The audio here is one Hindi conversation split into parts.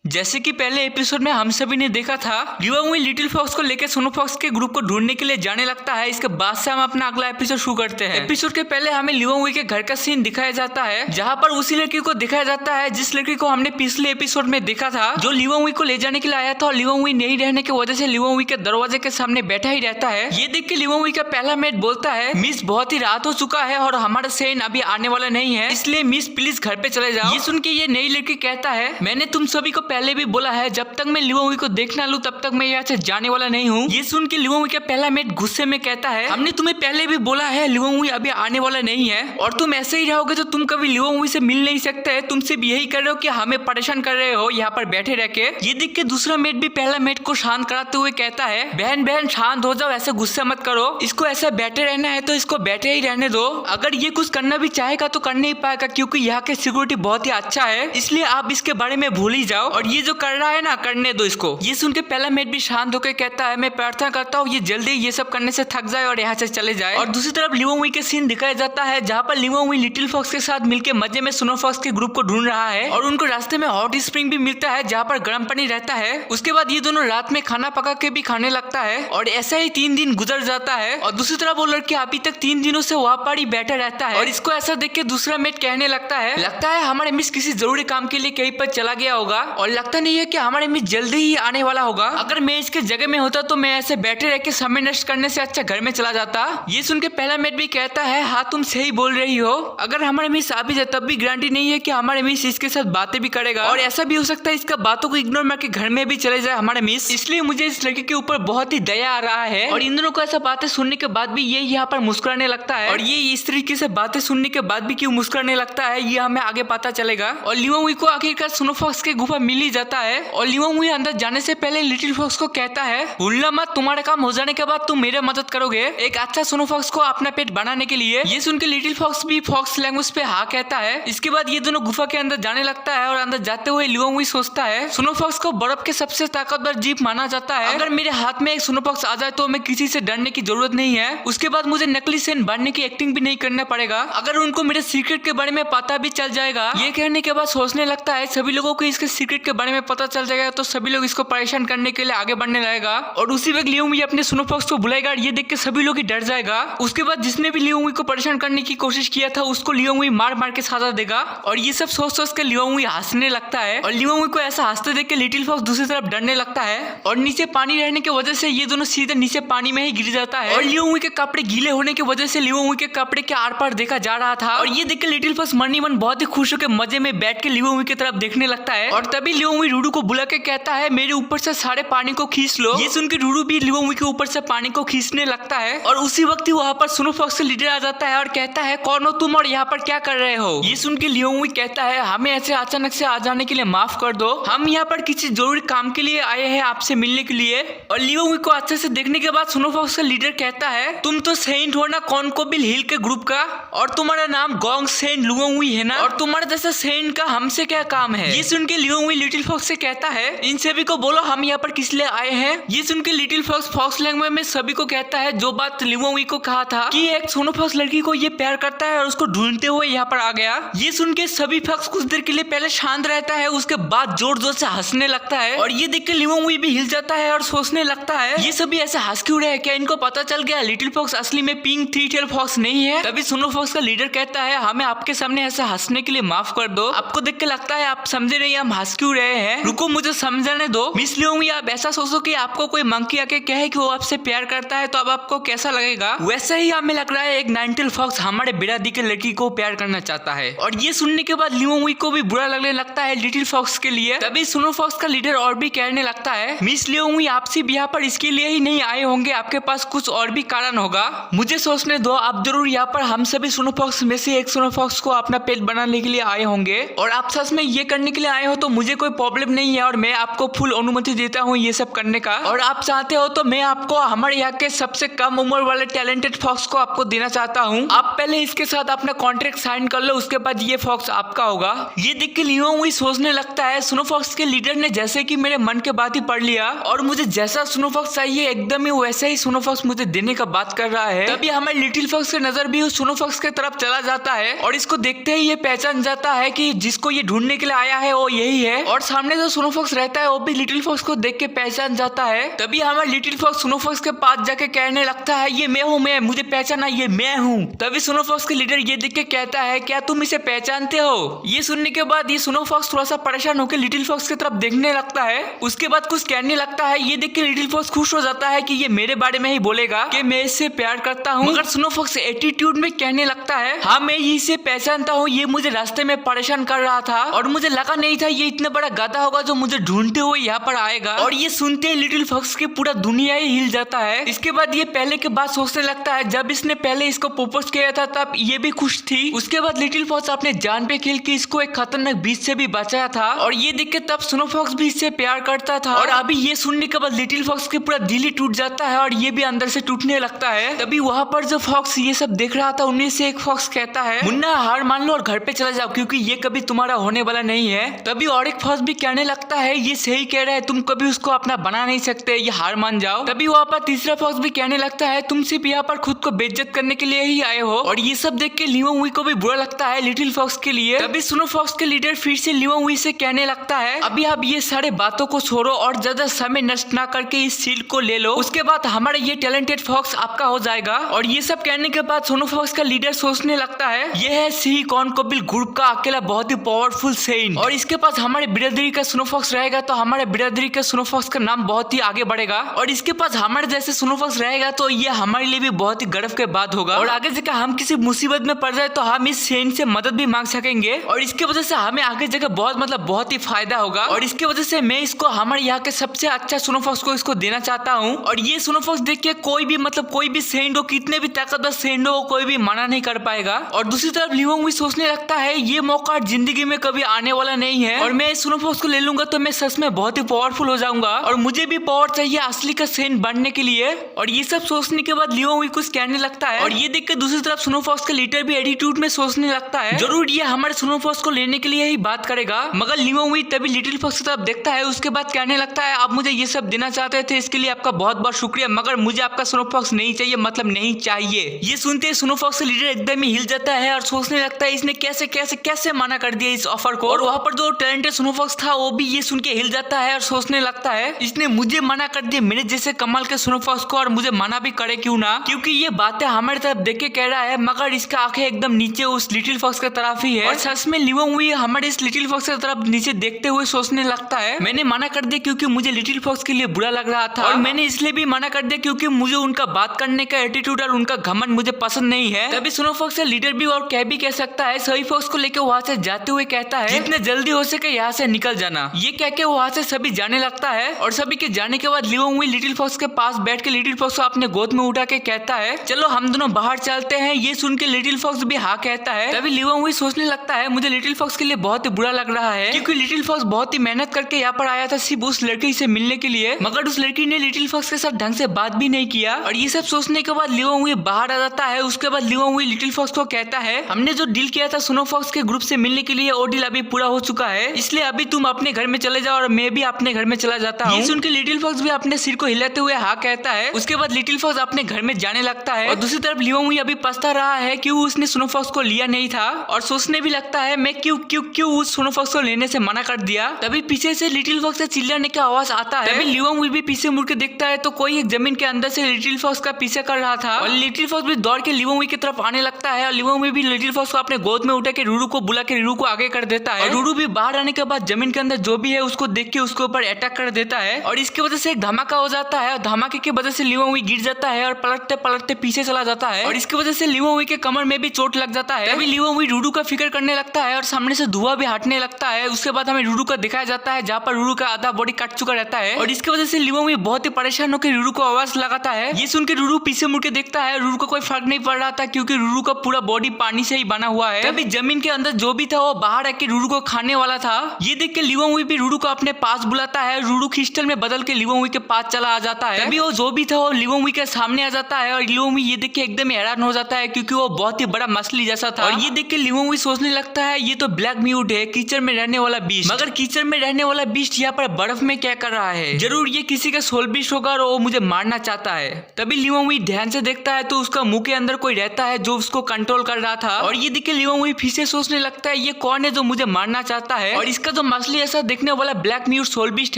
जैसे कि पहले एपिसोड में हम सभी ने देखा था, लिवांगवी लिटिल फॉक्स को लेकर सुनो फॉक्स के ग्रुप को ढूंढने के लिए जाने लगता है। इसके बाद से हम अपना अगला एपिसोड शुरू करते हैं। एपिसोड के पहले हमें लिवांगवी के घर का सीन दिखाया जाता है, जहां पर उसी लड़की को दिखाया जाता है जिस लड़की को हमने पिछले एपिसोड में देखा था, जो लिवांगवी को ले जाने के लिए आया था। और लिवांगवी नहीं रहने की वजह से लिवांगवी के दरवाजे के सामने बैठा ही रहता है। ये देख के लिवांगवी का पहला मेट बोलता है, मिस बहुत ही रात हो चुका है और हमारा सेन अभी आने वाला नहीं है, इसलिए मिस प्लीज घर पे चले जाओ। ये सुन के ये नई लड़की कहता है, मैंने तुम सभी को पहले भी बोला है, जब तक मैं लिवांगवी को देख ना लूं तब तक मैं यहाँ से जाने वाला नहीं हूँ। ये सुन के लिवांगवी का पहला मेट गुस्से में कहता है, हमने तुम्हें पहले भी बोला है लिवांगवी अभी आने वाला नहीं है, और तुम ऐसे ही रहोगे तो तुम कभी लिवांगवी से मिल नहीं सकते। तुम सिर्फ यही कर रहे हो कि हमें परेशान कर रहे हो यहाँ पर बैठे रह के। ये देख के दूसरा मेट भी पहला मेट को शांत कराते हुए कहता है, बहन बहन शांत हो जाओ, ऐसे गुस्सा मत करो, इसको ऐसा बैठे रहना है तो इसको बैठे ही रहने दो। अगर ये कुछ करना भी चाहेगा तो कर नहीं पाएगा, क्योंकि यहाँ के सिक्योरिटी बहुत ही अच्छा है, इसलिए आप इसके बारे में भूल ही जाओ, और ये जो कर रहा है ना करने दो इसको। ये सुन के पहला मेट भी शांत होकर कहता है, मैं प्रार्थना करता हूँ ये जल्दी ये सब करने से थक जाए और यहाँ से चले जाए। और दूसरी तरफ लिवांगवी के सीन दिखाया जाता है, जहाँ पर लिवांगवी लिटिल फॉक्स के साथ मिलकर मजे में सुनो फॉक्स के ग्रुप को ढूंढ रहा है, और उनको रास्ते में हॉट स्प्रिंग भी मिलता है जहाँ पर गर्म पानी रहता है। उसके बाद ये दोनों रात में खाना पका के भी खाने लगता है, और ऐसा ही 3 दिन गुजर जाता है। और दूसरी तरफ वो लड़का अभी तक 3 दिनों से वहाँ पर ही बैठा रहता है, और इसको ऐसा देख के दूसरा मेट कहने लगता है हमारे मिस किसी जरूरी काम के लिए कहीं पर चला गया होगा, और लगता नहीं है कि हमारे मिस जल्दी ही आने वाला होगा। अगर मैं इसके जगह में होता तो मैं ऐसे बैठे रह के समय नष्ट करने से अच्छा घर में चला जाता। ये सुन के पहला मेट भी कहता है, हाँ तुम सही बोल रही हो, अगर हमारे मिस आ भी जाए तब भी गारंटी नहीं है कि हमारे मिस इसके साथ बातें भी करेगा, और ऐसा भी हो सकता है इसका बातों को इग्नोर करके घर में भी चले जाए हमारे मिस। इसलिए मुझे इस लड़की के ऊपर बहुत ही दया आ रहा है। और इन दोनों को ऐसा बातें सुनने के बाद भी ये यहाँ पर मुस्कुराने लगता है, और ये इस तरीके से बातें सुनने के बाद भी क्यों मुस्कुराने लगता है ये हमें आगे पता चलेगा। और लिवांगवी को आखिरकार सुनो फॉक्स के गुफा मिल ही जाता है, और लिवांगवी अंदर जाने से पहले लिटिल फॉक्स को कहता है, भूलना मत तुम्हारा काम हो जाने के बाद तुम मेरे मदद करोगे एक अच्छा सुनो फॉक्स को अपना पेट बनाने के लिए। ये सुन के लिटिल फॉक्स भी फॉक्स लैंग्वेज पे हाँ कहता है। इसके बाद ये दोनों गुफा के अंदर जाने लगता है, और अंदर जाते हुए लिवांगवी सोचता है, सुनो फॉक्स को बर्फ के सबसे ताकतवर जीव माना जाता है, अगर मेरे हाथ में एक सुनो फॉक्स आ जाए तो मैं किसी से डरने की जरूरत नहीं है। उसके बाद मुझे नकली सेन बनने की एक्टिंग भी नहीं करना पड़ेगा, अगर उनको मेरे सीक्रेट के बारे में पता भी चल जाएगा। ये कहने के बाद सोचने लगता है, सभी लोगों को इसके सीक्रेट के बारे में पता चल जाएगा तो सभी लोग इसको परेशान करने के लिए आगे बढ़ने लगेगा, और उसी वक्त लिवांगवी अपने सुनो फॉक्स को बुलाएगा, ये देख के सभी लोग ही डर जाएगा। उसके बाद जिसने भी लिवांगवी को परेशान करने की कोशिश किया था उसको लिवांगवी मार मार के सजा देगा, और ये सब सोच सोच के लिवांगवी हंसने लगता है। और लिवांगवी को ऐसा हंसते देख के लिटिल फॉक्स दूसरी तरफ डरने लगता है, और नीचे पानी रहने की वजह से ये दोनों सीधे नीचे पानी में ही गिर जाता है। और लिवांगवी के कपड़े गीले होने की वजह से लिवांगवी के कपड़े के आर पार देखा जा रहा था, और ये देख के लिटिल फॉक्स मन ही मन बहुत ही खुश होकर मजे में बैठ के लिवांगवी की तरफ देखने लगता है। और तभी लिवांगवी रूडू को बुला के कहता है, मेरे ऊपर से सारे पानी को खींच लो। ये सुन के रूडू भी लिवांगवी के ऊपर से पानी को खींचने लगता है, और उसी वक्त ही वहाँ पर सुनो फॉक्स का लीडर आ जाता है और कहता है, कौन हो तुम और यहाँ पर क्या कर रहे हो। ये सुन के लिवांगवी कहता है, हमें ऐसे अचानक से आ जाने के लिए माफ कर दो, हम यहाँ पर किसी जरूरी काम के लिए आए हैं आपसे मिलने के लिए। और लिवांगवी को अच्छे से देखने के बाद सुनो फॉक्स का लीडर कहता है, तुम तो सेंट हो ना कॉनकोबिल हिल के ग्रुप का, और तुम्हारा नाम गोंग सेंट लिवांगवी है ना, और तुम्हारा जैसा सेंट का हमसे क्या काम है। ये सुन के लिवांगवी लिटिल फॉक्स से कहता है, इन सभी को बोलो हम यहाँ पर किस लिए आए हैं। ये सुन के लिटिल फॉक्स फॉक्स लैंग्वेज में सभी को कहता है जो बात लिवांगवी को कहा था कि एक सुनो फॉक्स लड़की को ये प्यार करता है और उसको ढूंढते हुए यहाँ पर आ गया। ये सुन के सभी फॉक्स कुछ देर के लिए पहले शांत रहता है, उसके बाद जोर जोर से हंसने लगता है, और ये देख के लिवांगवी भी हिल जाता है और सोचने लगता है, ये सभी ऐसे हंस क्यों रहे, क्या इनको पता चल गया लिटिल फॉक्स असली में पिंक 3 टेल फॉक्स नहीं है। तभी सुनो फॉक्स का लीडर कहता है, हमें आपके सामने ऐसे हंसने के लिए माफ कर दो, आपको देख के लगता है आप समझे नहीं हम हंस क्यों रहे हैं, रुको मुझे समझाने दो। मिस लिवांगवी आप ऐसा सोचो कि आपको कोई मंकी आके कहे कि वो आपसे प्यार करता है तो अब आपको कैसा लगेगा, वैसे ही हमें लग रहा है एक 9 टेल फॉक्स हमारे बिरादरी के लड़की को प्यार करना चाहता है। और ये सुनने के बाद लिवांगवी को भी बुरा लगने लगता है लिटिल फॉक्स के लिए। तभी सुनो फॉक्स का लीडर और भी कहने लगता है, मिस लिवांगवी आप सिर्फ यहाँ पर इसके लिए ही नहीं आए होंगे, आपके पास कुछ और भी कारण होगा, मुझे सोचने दो, आप जरूर यहाँ पर हम सभी सुनो फॉक्स में से एक सुनो फॉक्स को अपना पेट बनाने के लिए आए होंगे, और आप सच में ये करने के लिए आए हो तो मुझे कोई प्रॉब्लम नहीं है, और मैं आपको फुल अनुमति देता हूँ ये सब करने का, और आप चाहते हो तो मैं आपको हमारे यहाँ के सबसे कम उम्र वाले टैलेंटेड फॉक्स को आपको देना चाहता हूँ, आप पहले इसके साथ अपना कॉन्ट्रैक्ट साइन कर लो, उसके बाद ये फॉक्स आपका होगा। ये देख के लिवांगवी सोचने लगता है, सुनो फॉक्स के लीडर ने जैसे कि मेरे मन के बात ही पढ़ लिया, और मुझे जैसा सुनो फॉक्स चाहिए एकदम ही वैसा ही सुनो फॉक्स मुझे देने का बात कर रहा है। तभी हमारे लिटिल फॉक्स की नजर भी उस सुनो फॉक्स की तरफ चला जाता है, और इसको देखते ही ये पहचान जाता है कि जिसको ये ढूंढने के लिए आया है वो यही है। और और सामने जो सुनो फॉक्स रहता है वो भी लिटिल फॉक्स को देख के पहचान जाता है। तभी हमारा लिटिल फॉक्स सुनो फॉक्स के पास जाके कहने लगता है ये मैं हूँ, मैं, मुझे पहचाना, ये मैं हूँ। तभी सुनो फॉक्स के लीडर ये देख के कहता है क्या तुम इसे पहचानते हो? ये सुनने के बाद ये सुनो फॉक्स थोड़ा सा परेशान होकर लिटिल फॉक्स की तरफ देखने लगता है। उसके बाद कुछ कहने लगता है। ये देख के लिटिल फॉक्स खुश हो जाता है कि ये मेरे बारे में ही बोलेगा कि मैं इससे प्यार करता हूँ। मगर सुनो फॉक्स एटीट्यूड में कहने लगता है हाँ मैं इसे पहचानता हूँ, ये मुझे रास्ते में परेशान कर रहा था और मुझे लगा नहीं था ये इतना बड़ा गधा होगा जो मुझे ढूंढते हुए यहाँ पर आएगा। और ये सुनते ही लिटिल फॉक्स की पूरा दुनिया ही हिल जाता है। इसके बाद ये पहले के बाद सोचने लगता है जब इसने पहले इसको प्रपोज किया था तब ये भी खुश थी। उसके बाद लिटिल फॉक्स अपने जान पे खेल के इसको एक खतरनाक बीच से भी बचाया था और ये देख के तब सुनो फॉक्स भी इससे प्यार करता था। और अभी ये सुनने के बाद लिटिल फॉक्स की पूरा दिल ही टूट जाता है और ये भी अंदर से टूटने लगता है। तभी वहाँ पर जो फॉक्स ये सब देख रहा था उनमें से एक फॉक्स कहता है मुन्ना हार मान लो और घर पे चला जाओ क्योंकि ये कभी तुम्हारा होने वाला नहीं है। तभी और एक फॉक्स भी कहने लगता है ये सही कह रहा है, तुम कभी उसको अपना बना नहीं सकते, ये हार मान जाओ। तभी वहाँ पर तीसरा फॉक्स भी कहने लगता है तुम सिर्फ यहाँ पर खुद को बेइज्जत करने के लिए ही आए हो। और ये सब देख के लिवोंगुई को भी बुरा लगता है लिटिल फॉक्स के लिए। तभी सुनो फॉक्स के लीडर फिर से लिवोंगुई से कहने लगता है अभी आप ये सारे बातों को छोड़ो और ज्यादा समय नष्ट ना करके इस शील्ड को ले लो, उसके बाद हमारा ये टैलेंटेड फॉक्स आपका हो जाएगा। और ये सब कहने के बाद सुनो फॉक्स का लीडर सोचने लगता है ये है सी कॉर्न कोबिल ग्रुप का अकेला बहुत ही पावरफुल सेंट और इसके पास हमारे बिरादरी का सुनो फॉक्स रहेगा तो हमारे बिरादरी के सुनो फॉक्स का नाम बहुत ही आगे बढ़ेगा और इसके पास हमारे जैसे सुनो फॉक्स रहेगा तो ये हमारे लिए भी बहुत ही गर्व के बात होगा। और आगे जाकर हम किसी मुसीबत में पड़ जाए तो हम इस सेंट से मदद भी मांग सकेंगे और इसके वजह से हमें आगे जाकर बहुत ही फायदा होगा। और इसके वजह से मैं इसको हमारे यहाँ के सबसे अच्छा सुनो फॉक्स को इसको देना चाहता हूँ। और ये सुनो फॉक्स देख के कोई भी सेंट हो, कितने भी ताकतवर सेंट हो, कोई भी मना नहीं कर पाएगा। और दूसरी तरफ लिवोंगुई सोचने लगता है ये मौका जिंदगी में कभी आने वाला नहीं है और मैं सुनो फॉक्स को ले लूंगा तो मैं सच में बहुत ही पावरफुल हो जाऊंगा और मुझे भी पावर चाहिए असली का सेंट बनने के लिए। और ये सब सोचने के बाद लिवोंगुई कुछ कहने लगता है और ये देख के दूसरी तरफ सुनो फॉक्स का लीडर भी एटीट्यूड में सोचने लगता है जरूर ये हमारे सुनो फॉक्स को लेने के लिए ही बात करेगा। मगर लिवोंगुई तभी लिटिल फॉक्स की तरफ देखता है, उसके बाद कहने लगता है आप मुझे ये सब देना चाहते थे इसके लिए आपका बहुत बहुत शुक्रिया, मगर मुझे आपका सुनो फॉक्स नहीं चाहिए, मतलब नहीं चाहिए। ये सुनते सुनो फॉक्स का लीडर एकदम ही हिल जाता है और सोचने लगता है इसने कैसे कैसे कैसे मना कर दिया इस ऑफर को। और वहाँ पर जो टैलेंटेड सुनो फॉक्स था वो भी ये सुन के हिल जाता है और सोचने लगता है इसने मुझे मना कर दिया मेरे जैसे कमाल के सुनो फॉक्स को और मुझे मना भी करे क्यों ना, क्योंकि ये बातें हमारी तरफ देख के कह रहा है मगर इसका आंखें एकदम नीचे उस लिटिल फॉक्स की तरफ ही है। और सच में लिवोंगुई हमारे इस लिटिल फॉक्स की तरफ नीचे देखते हुए सोचने लगता है मैंने मना कर दिया क्योंकि मुझे लिटिल फॉक्स के लिए बुरा लग रहा था और मैंने इसलिए भी मना कर दिया क्योंकि मुझे उनका बात करने का एटीट्यूड और उनका घमंड मुझे पसंद नहीं है। तभी सुनो फॉक्स का लीडर भी और क्या भी कह सकता है सही फॉक्स को लेकर वहाँ से जाते हुए कहता है जितने जल्दी हो सके यहाँ से निकल जाना। ये कह के वहाँ से सभी जाने लगता है और सभी के जाने के बाद लिवोंगुई लिटिल फॉक्स के पास बैठ के लिटिल फॉक्स को अपने गोद में उठा के कहता है चलो हम दोनों बाहर चलते हैं। ये सुन के लिटिल फॉक्स भी हाँ कहता है। तभी लिवोंगुई सोचने लगता है मुझे लिटिल फॉक्स के लिए बहुत ही बुरा लग रहा है क्योंकि लिटिल फॉक्स बहुत ही मेहनत करके यहाँ पर आया था सिर्फ उस लड़की से मिलने के लिए, मगर उस लड़की ने लिटिल फॉक्स के साथ ढंग से बात भी नहीं किया। और ये सब सोचने के बाद लिवोंगुई बाहर आ जाता है। उसके बाद लिवोंगुई लिटिल फॉक्स को कहता है हमने जो डील किया था सुनो फॉक्स के ग्रुप से मिलने के लिए वो डील अभी पूरा हो चुका है, इसलिए अभी तुम अपने घर में चले जाओ और मैं भी अपने घर में चला जाता हूँ। ये सुन के लिटिल फॉक्स भी अपने सिर को हिलाते हुए हाँ कहता है। उसके बाद लिटिल फॉक्स अपने घर में जाने लगता है और दूसरी तरफ लिवोंगुई अभी पछता रहा है क्यों उसने सुनो फॉक्स को लिया नहीं था और सोचने भी लगता है मैं क्यों क्यों क्यों उस सुनो फॉक्स को लेने से मना कर दिया। तभी पीछे से लिटिल फॉक्स से चिल्लाने का आवाज आता है। तभी लिवोंगुई भी पीछे मुड़ के देखता है तो कोई एक जमीन के अंदर से लिटिल फॉक्स का पीछे कर रहा था और लिटिल फॉक्स भी दौड़ के लिवोंगुई की तरफ आने लगता है और लिवोंगुई भी लिटिल फॉक्स को अपने गोद में उठा के रूरू को बुला के रूरू को आगे कर देता है। रूरू भी बाहर आने के बाद जमीन के अंदर जो भी है उसको देख के उसके ऊपर अटैक कर देता है और इसकी वजह से एक धमाका हो जाता है और धमाके की वजह से लिवोंगुई गिर जाता है और पलटते पलटते पीछे चला जाता है और इसकी वजह से लिवोंगुई के कमर में भी चोट लग जाता है। तभी लिवोंगुई रूरू का फिक्र करने लगता है और सामने से धुआं भी हटने लगता है। उसके बाद हमें रूरू का दिखाया जाता है जहाँ पर रूरू का आधा बॉडी कट चुका रहता है और इसकी वजह से लिवोंगुई बहुत ही परेशान होकर रूरू को आवाज लगाता है। ये सुन के रूरू पीछे मुड़ के देखता है, रूरू को कोई फर्क नहीं पड़ रहा था क्योंकि रूरू का पूरा बॉडी पानी से ही बना हुआ है। तभी जमीन के अंदर जो भी था वो बाहर आके रूरू को खाने वाला था। ये देख के लिवोंगुई भी रूरू को अपने पास बुलाता है। रूरू क्रिस्टल में बदल के लिवोंगुई के पास चला आ जाता है। तभी वो जो भी था वो लिवोंगुई के सामने आ जाता है और लिवोंगुई ये देख के एकदम हैरान हो जाता है क्योंकि वो बहुत ही बड़ा मछली जैसा था। और ये देख के लिवोंगुई सोचने लगता है ये तो ब्लैक म्यूट है, कीचड़ में रहने वाला बीस्ट। मगर कीचड़ में रहने वाला बीस्ट यहाँ पर बर्फ में क्या कर रहा है, जरूर ये किसी का सोल बीस्ट होगा और वो मुझे मारना चाहता है। तभी लिवोंगुई ध्यान से देखता है तो उसका मुंह के अंदर कोई रहता है जो उसको कंट्रोल कर रहा था और ये देख के लिवोंगुई फिर से सोचने लगता है ये कौन है जो मुझे मारना चाहता है। और इसका जो मछली ऐसा दिखने वाला ब्लैक म्यूट सोल बीस्ट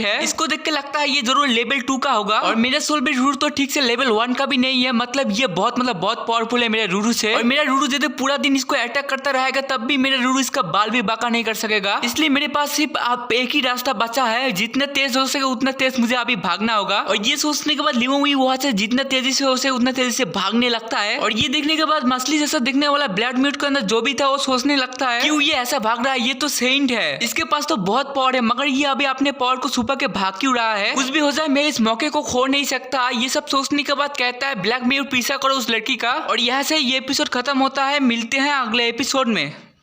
है, इसको देख के लगता है ये जरूर लेवल 2 का होगा। और मेरा सोल बीस्ट रूरू तो ठीक से लेवल 1 का भी नहीं है, मतलब ये बहुत पावरफुल है मेरे रूरू से। और मेरा रूरू यदि पूरा दिन इसको अटैक करता रहेगा तब भी मेरा रूरू इसका बाल भी बाका नहीं कर सकेगा। इसलिए मेरे पास सिर्फ आप एक ही रास्ता बचा है, जितना तेज हो सके उतना तेज मुझे अभी भागना होगा। और ये सोचने के बाद लिवोंग वहां से जितना तेजी से हो सके उतना तेजी से भागने लगता है। और ये देखने के बाद मछली जैसा दिखने वाला ब्लैक म्यूट के अंदर जो भी था वो सोचने लगता है क्यों ये ऐसा भाग रहा है, ये तो सेंट है, इसके पास तो बहुत पावर है, मगर ये अभी अपने पावर को छुपा के भाग क्यों रहा है। कुछ भी हो जाए मैं इस मौके को खो नहीं सकता। ये सब सोचने के बाद कहता है ब्लैक म्यूट पीछा करो उस लड़की का। और यहाँ से ये एपिसोड खत्म होता है। मिलते हैं अगले एपिसोड में।